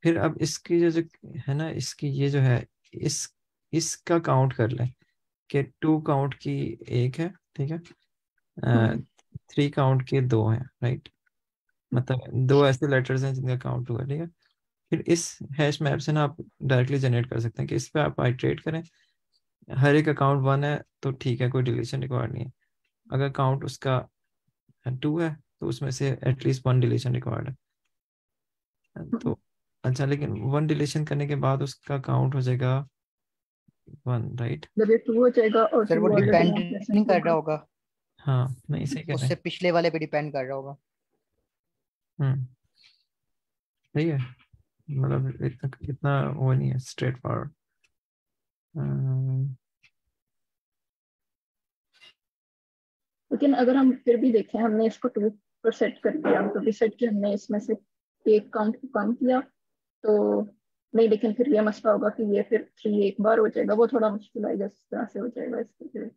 फिर अब इसकी जो है ना, इसकी ये जो है इसका काउंट कर लें कि 2 काउंट की 1 है, ठीक है, 3 काउंट के 2 हैं, राइट, मतलब 2 ऐसे लेटर्स हैं जिनका काउंट 2 है, ठीक है। फिर इस हैश मैप से ना आप डायरेक्टली जनरेट कर सकते हैं कि इस पे आप आइट्रेट करें, हर एक अकाउंट 1 है तो ठीक है, कोई डिलीशन रिक्वायर्ड नहीं है। अगर काउंट उसका 2 है तो उसमें से एटलीस्ट 1 डिलीशन रिक्वायर्ड है। तो अच्छा, लेकिन 1 डिलीशन करने के बाद उसका काउंट हो जाएगा 1, राइट। जब ये 2 हो जाएगा और सर 2 वो ऑलरेडी डिपेंड यहाँ नहीं प्रेजेंट कर रहा होगा। होगा, हाँ नहीं, सही कह रहे उससे हैं। पिछले वाले पे डिपेंड कर रहा होगा। सही है, मतलब इतना वो नहीं है, स्ट्रेट फॉरवर्ड। लेकिन अगर हम फिर भी देखें, हमने इसको 2 पर सेट कर दिया, तो भी सेट किया हमने, इसमें से एक काउंट को कम किया तो नहीं, लेकिन फिर ये मसला होगा कि ये फिर 3 एक बार हो जाएगा, वो थोड़ा मुश्किल आएगा, इस तरह से हो जाएगा, इसके फिर अच्छा,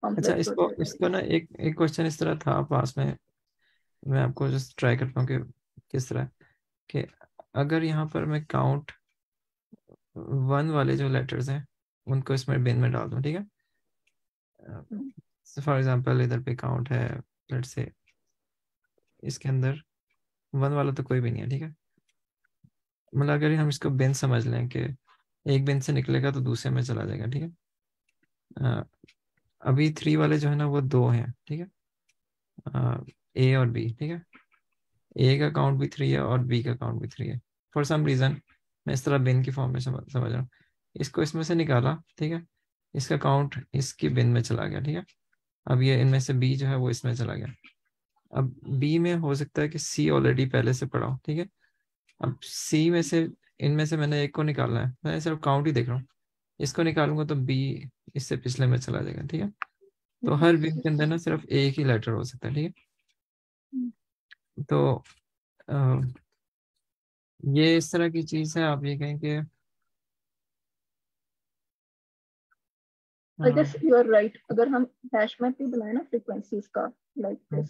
कॉम्प्लेक्स हो इसको जाएगा। इसको ना एक एक क्वेश्चन इस तरह था पास में, मैं आपको जस्ट ट्राई करता हूँ कि किस तरह, कि अगर यहाँ पर मैं काउंट 1 वाले जो लेटर्स हैं उनको इसमें बिन में डाल दूँ, ठीक है, फॉर एग्जांपल इधर पे काउंट है, लेट्स से इसके अंदर 1 वाला तो कोई भी नहीं है, ठीक है, मतलब अगर हम इसको बिन समझ लें कि एक बिन से निकलेगा तो दूसरे में चला जाएगा, ठीक है, अभी 3 वाले जो है ना वो 2 हैं, ठीक है, ए और बी, ठीक है, ए का काउंट भी 3 है और बी का काउंट भी 3 है। फॉर सम रीज़न मैं इस तरह बिन की फॉर्म में समझ रहा हूँ, इसको इसमें से निकाला, ठीक है, इसका काउंट इसकी बिन में चला गया, ठीक है, अब ये इनमें से बी जो है वो इसमें चला गया। अब बी में हो सकता है कि सी ऑलरेडी पहले से पड़ा हो, ठीक है, अब सी में से इनमें से मैंने एक को निकालना है, मैं सिर्फ काउंट ही देख रहा हूँ, इसको निकालूंगा तो बी इससे पिछले में चला जाएगा, ठीक है, तो हर बिन के अंदर ना सिर्फ एक ही लेटर हो सकता है, ठीक है। तो अ, ये इस तरह की चीज है, आप ये कहें कि I guess you are right. अगर हम हैश मैप भी बनाए ना फ्रीक्वेंसीज का लाइक दिस,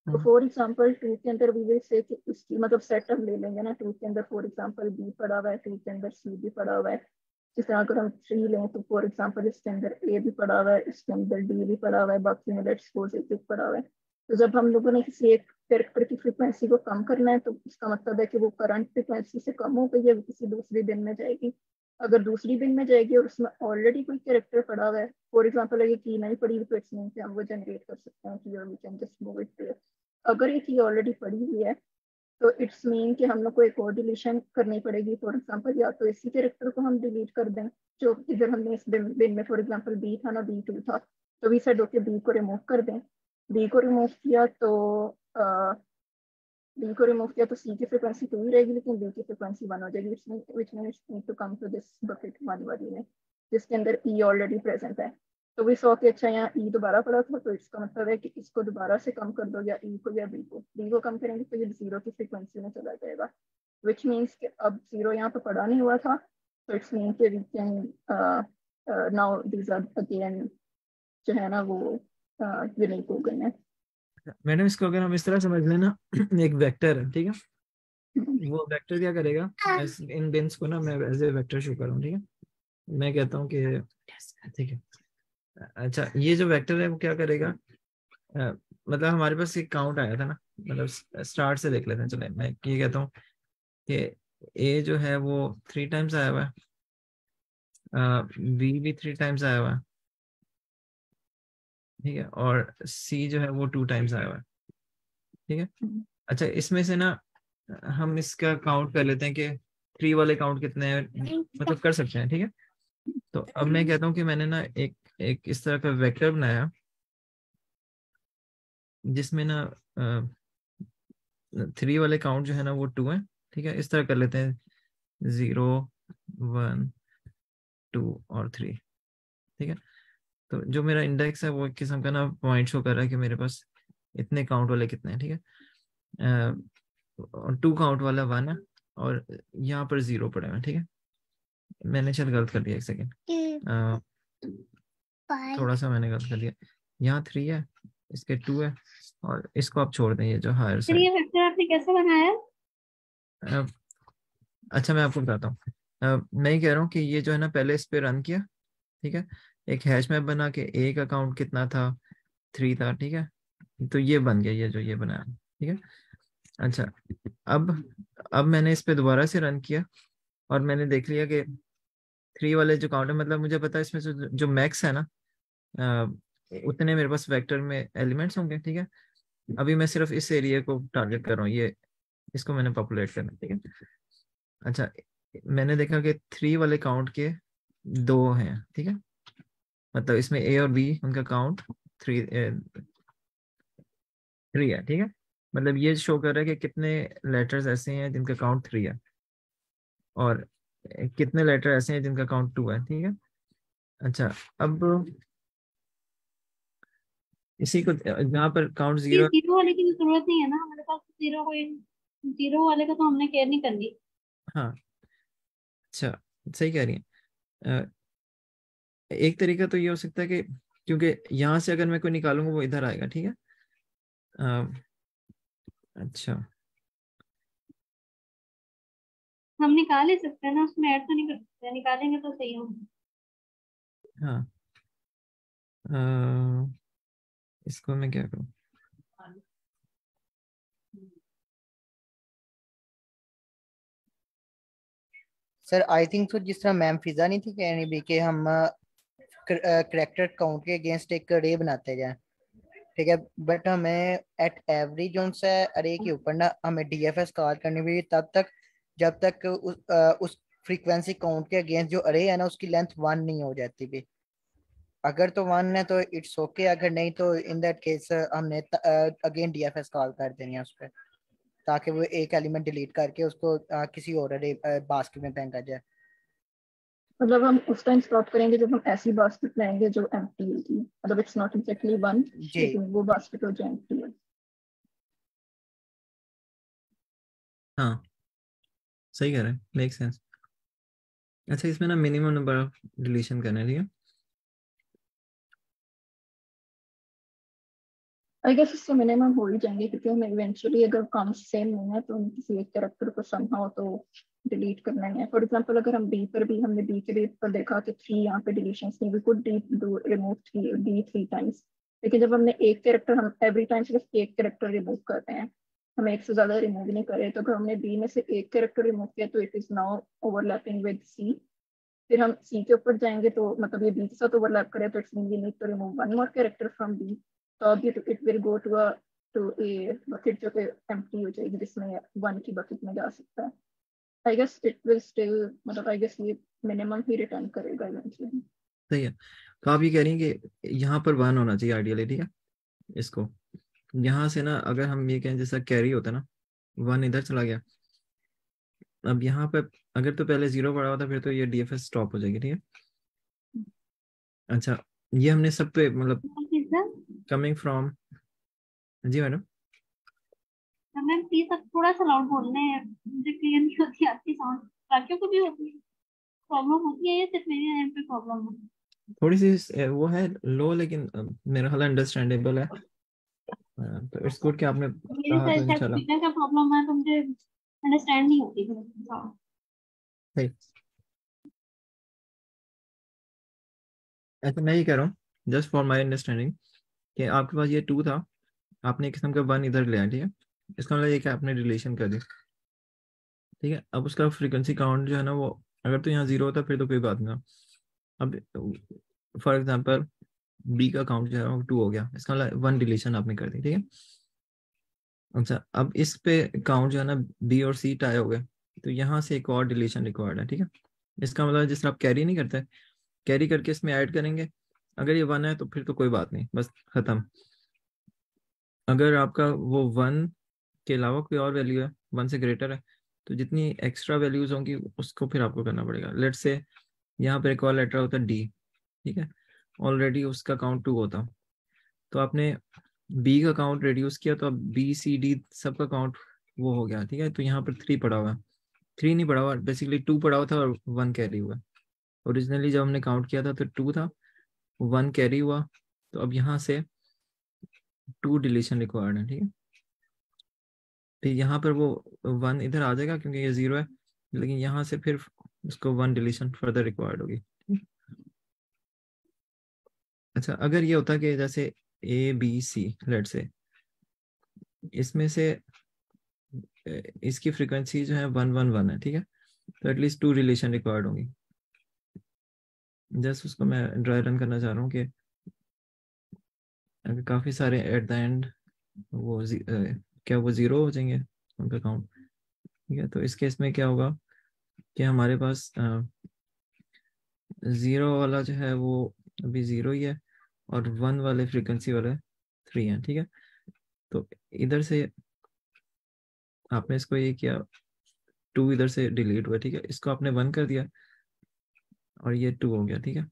तो फॉर एग्जांपल 2 के अंदर वी विल से कि इसकी मतलब सेट हम ले लेंगे ना, 2 के अंदर फॉर एग्जांपल बी पड़ा हुआ है, 2 के अंदर सी भी पड़ा हुआ है। जिस तरह अगर हम 3 लें तो फॉर एग्जांपल इसके अंदर ए भी पड़ा हुआ है, इसके अंदर डी भी पड़ा हुआ है, बाकी में लेट्स सपोज एक पड़ा हुआ है। तो जब हम लोगों ने किसी एक कैरेक्टर की फ्रीक्वेंसी को कम करना है तो इसका मतलब है कि वो करंट फ्रीक्वेंसी से कम हो गई है, किसी दूसरी बिन में जाएगी। अगर दूसरी बिन में जाएगी और उसमें ऑलरेडी कोई कैरेक्टर पड़ा हुआ है, फॉर एग्जांपल अगर की नहीं पड़ी तो इट्स मीन कि हम वो जनरेट कर सकते हैं कि we can just move it there. अगर ये की ऑलरेडी पड़ी हुई है तो इट्स मीन कि हम लोग को एक और डिलीशन करनी पड़ेगी। फॉर एग्जांपल या तो इसी कैरेक्टर को हम डिलीट कर दें जो इधर हमने इस बिन में, फॉर एग्जांपल बी था ना, B2 था, तो वी सेड ओके बी को रिमूव कर दें। बी को रिमूव किया तो बी को रिमूव किया तो सी की फ्रीक्वेंसी 2 ही रहेगी, लेकिन बी की फ्रीक्वेंसी 1 हो जाएगी, which mean it's need to come to this bucket 1 वाली में। जिसके अंदर ई ऑलरेडी प्रेजेंट है। तो वी सॉ कि अच्छा यहाँ ई दोबारा पड़ा था, तो इसका मतलब है कि इसको दोबारा से कम कर दो, या ई को या बी को कम करेंगे तो ये 0 की फ्रीक्वेंसी में चला जाएगा, विच मीन्स कि अब 0 यहाँ पे पड़ा नहीं हुआ था, तो इट्स मीन कि we can now these are again जो है ना वो यूनिक हो गए हैं। मैडम इसको अगर हम इस तरह समझ लेना एक वेक्टर है, ठीक है, वो वेक्टर क्या करेगा, इन बिन्स को ना मैं एज ए वेक्टर शो करूँ, ठीक है, मैं कहता हूँ कि ठीक है, अच्छा ये जो वेक्टर है वो क्या करेगा, मतलब हमारे पास एक काउंट आया था ना, मतलब स्टार्ट से देख लेते हैं, चले मैं ये कहता हूँ कि ए जो है वो 3 टाइम्स आया हुआ है, बी भी 3 टाइम्स आया हुआ है, ठीक है, और सी जो है वो 2 टाइम्स आया हुआ है, ठीक है। अच्छा इसमें से ना हम इसका काउंट कर लेते हैं कि 3 वाले काउंट कितने हैं, मतलब कर सकते हैं, ठीक है। तो अब मैं कहता हूँ कि मैंने ना एक इस तरह का वेक्टर बनाया जिसमें ना 3 वाले काउंट जो है ना वो 2 है, ठीक है, इस तरह कर लेते हैं 0 1 2 और 3, ठीक है। तो जो मेरा इंडेक्स है वो एक किस्म का ना पॉइंट शो कर रहा है कि मेरे पास इतने काउंट वाले कितने हैं, ठीक है। 2 काउंट वाला 1 है और यहाँ पर 0 पड़े हुए, ठीक है। मैंने शायद गलत कर दिया, एक सेकेंड, थोड़ा सा मैंने गलत कर दिया, यहाँ 3 है, इसके 2 है, और इसको आप छोड़ दें ये जो हायर फिर ये साइड। वेक्टर आपने कैसे बनाया? अच्छा मैं आपको बताता हूँ, मैं ये कह रहा हूँ कि ये जो है ना पहले इस पे रन किया, ठीक है, एक हैश मैप बना के ए का काउंट कितना था, 3 था, ठीक है, तो ये बन गया, ये जो ये बनाया, ठीक है। अच्छा अब मैंने इस पे दोबारा से रन किया और मैंने देख लिया कि 3 वाले जो काउंट है, मतलब मुझे पता है इसमें जो मैक्स है ना उतने मेरे पास वेक्टर में एलिमेंट्स होंगे, ठीक है। अभी मैं सिर्फ इस एरिया को टारगेट कर रहा हूँ, ये इसको मैंने पॉपुलेट करना, ठीक है। अच्छा मैंने देखा कि 3 वाले काउंट के 2 हैं, ठीक है, मतलब इसमें ए और बी उनका काउंट 3 है, ठीक है, मतलब ये शो कर रहा है कि कितने लेटर्स ऐसे हैं जिनका काउंट 3 है और कितने लेटर ऐसे हैं जिनका काउंट 2 है, ठीक है। अच्छा अब इसी को जहाँ पर काउंट 0, 0 वाले की तो जरूरत नहीं है ना हमारे पास, 0 वाले का तो हमने केयर नहीं करनी। हाँ अच्छा सही कह रही है। एक तरीका तो ये हो सकता है कि क्योंकि यहाँ से अगर मैं कोई निकालूंगा वो इधर आएगा, ठीक है। अच्छा हम निकाल ही सकते हैं ना, उसमें ऐड तो नहीं कर सकते, निकालेंगे तो सही होगा। हाँ इसको मैं क्या करूँ, सर आई थिंक सो जिस तरह मैम फिजा नहीं थी कह रही भी कि हम करेक्टर काउंट के अगेंस्ट एक अरे बनाते जाएं, ठीक है, बट हमें एट एवरी जो सा अरे के ऊपर ना हमें डीएफएस कॉल करनी भी तब तक जब तक उस फ्रीक्वेंसी काउंट के अगेंस्ट जो अरे है ना उसकी लेंथ 1 नहीं हो जाती भी। अगर तो 1 है तो इट्स ओके, अगर नहीं तो इन दैट केस हमने अगेन डीएफएस कॉल कर देनी है उस पर, ताकि वो एक एलिमेंट डिलीट करके उसको किसी और अरे बास्केट में फेंका जाए। मतलब हम उस टाइम स्टॉप करेंगे जब हम ऐसी बास्केट लाएंगे जो एम्प्टी होगी, मतलब इट्स नॉट एग्जैक्टली 1, जी लेकिन वो बास्केट हो जो एम्प्टी है। हाँ सही कह रहे हैं, मेक सेंस। अच्छा इसमें ना मिनिमम नंबर ऑफ डिलीशन करना है, ठीक है। आई गेस इससे मिनिमम हो ही जाएंगे, क्योंकि हमें इवेंचुअली अगर काम सेम नहीं है तो हम किसी एक कैरेक्टर को समहाउ तो डिलीट करना है। फॉर एग्जांपल अगर हम बी पर भी, हमने बी के भी पर देखा कि 3 यहाँ पे डिलीशंस नहीं, वी कुड रिमूव 3 टाइम्स, लेकिन जब हमने एक कैरेक्टर, हम एवरी टाइम सिर्फ एक कैरेक्टर रिमूव करते हैं, हम एक से ज्यादा रिमूव नहीं कर रहे, तो अगर हमने बी में से एक कैरेक्टर रिमूव किया तो it is now overlapping with C. फिर हम सी के ऊपर जाएंगे तो मतलब ये बी के साथ ओवरलैप करे, तो it's mean we need to remove 1 more character from B. तो अब it will go to a bucket जो कि एम्प्टी हो जाएगी, जिसमें 1 की बकेट में जा सकता है। I guess it will still, मतलब आई गेस ये मिनिमम ही रिटर्न करेगा इवेंचुअली। सही है, तो आप ये कह रही हैं कि यहाँ पर 1 होना चाहिए आइडियली, ठीक है। इसको यहाँ से ना अगर हम ये कहें जैसा कैरी होता है ना, 1 इधर चला गया, अब यहाँ पे अगर तो पहले 0 पड़ा हुआ था फिर तो ये डीएफएस स्टॉप हो जाएगी, ठीक है। अच्छा, ये हमने सब पे मतलब सर कमिंग फ्रॉम, जी मैडम। मैम प्लीज अब थोड़ा सा लाउड बोलना है, मुझे क्लियर नहीं होती आपकी साउंड। बाकियों को भी होती है प्रॉब्लम, होती है या सिर्फ मेरे एंड पे प्रॉब्लम है? थोड़ी सी वो है लो, लेकिन मेरा ख्याल अंडरस्टैंडेबल है। तो इट्स गुड कि आपने मेरे कहा, तो साइड से इंशाल्लाह स्पीकर का प्रॉब्लम है तो मुझे अंडरस्टैंड नहीं होती फिर साउंड। सही। ऐसा मैं ही कह रहा हूँ, जस्ट फॉर माई अंडरस्टैंडिंग, कि आपके पास ये 2 था, आपने एक किस्म का 1 इधर ले आया, ठीक है। इसका मतलब ये कि आपने रिलेशन कर दी, ठीक है। अब उसका फ्रीक्वेंसी काउंट जो है ना, वो अगर तो यहाँ 0 होता फिर तो कोई बात नहीं। अब फॉर एग्जांपल बी का काउंट जो है वो 2 हो गया, इसका मतलब 1 डिलीशन आपने कर दी, ठीक है। अच्छा, अब इस पे काउंट जो है ना बी और सी टाई हो गए, तो यहाँ से एक और डिलीशन रिक्वायर्ड है, ठीक है। इसका मतलब जिस तरह आप कैरी नहीं करते, कैरी करके इसमें ऐड करेंगे, अगर ये 1 है तो फिर तो कोई बात नहीं, बस खत्म। अगर आपका वो 1 के अलावा कोई और वैल्यू है, 1 से ग्रेटर है, तो जितनी एक्स्ट्रा वैल्यूज होंगी उसको फिर आपको करना पड़ेगा। लेट्स से यहाँ पर एक और लेटर होता है डी, ठीक है, ऑलरेडी उसका काउंट 2 होता, तो आपने बी का काउंट रिड्यूस किया, तो अब बी सी डी सबका काउंट वो हो गया, ठीक है। तो यहाँ पर 3 पड़ा हुआ है, 3 नहीं पड़ा हुआ, बेसिकली 2 पड़ा हुआ था और 1 कैरी हुआ। ओरिजिनली जब हमने काउंट किया था तो 2 था, 1 कैरी हुआ, तो अब यहाँ से 2 डिलीशन रिक्वायर्ड है, ठीक है। तो यहाँ पर वो 1 इधर आ जाएगा क्योंकि ये 0 है, लेकिन यहाँ से फिर उसको 1 डिलीशन फर्दर रिक्वायर्ड होगी। अच्छा, अगर ये होता कि जैसे ए बी सी लेट से, इसमें से इसकी फ्रीक्वेंसी जो है 111 है, ठीक है, तो एटलीस्ट 2 रिलेशन रिक्वायर्ड होंगी। जस्ट उसको मैं ड्राई रन करना चाह रहा हूँ कि अगर काफ़ी सारे एट द एंड वो क्या वो 0 हो जाएंगे उनका काउंट, ठीक है। तो इस केस में क्या होगा कि हमारे पास 0 वाला जो है वो अभी 0 ही है, और 1 वाले फ्रीक्वेंसी वाले 3 हैं, ठीक है। तो इधर से आपने इसको ये किया, 2 इधर से डिलीट हुआ, ठीक है, इसको आपने 1 कर दिया और ये 2 हो गया, ठीक है।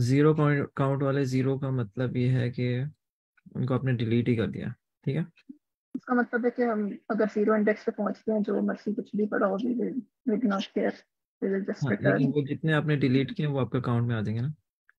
0 काउंट वाले 0 का मतलब ये है कि उनको आपने डिलीट ही कर दिया, ठीक है। इसका मतलब है कि हम अगर 0 इंडेक्स पे पहुंचते हैं, जो मर्जी कुछ भी पड़ा हो, we will not care, we will just हाँ, लेकिन रिटर्न। वो जितने आपने डिलीट किए वो आपका काउंट में आ जाएंगे ना।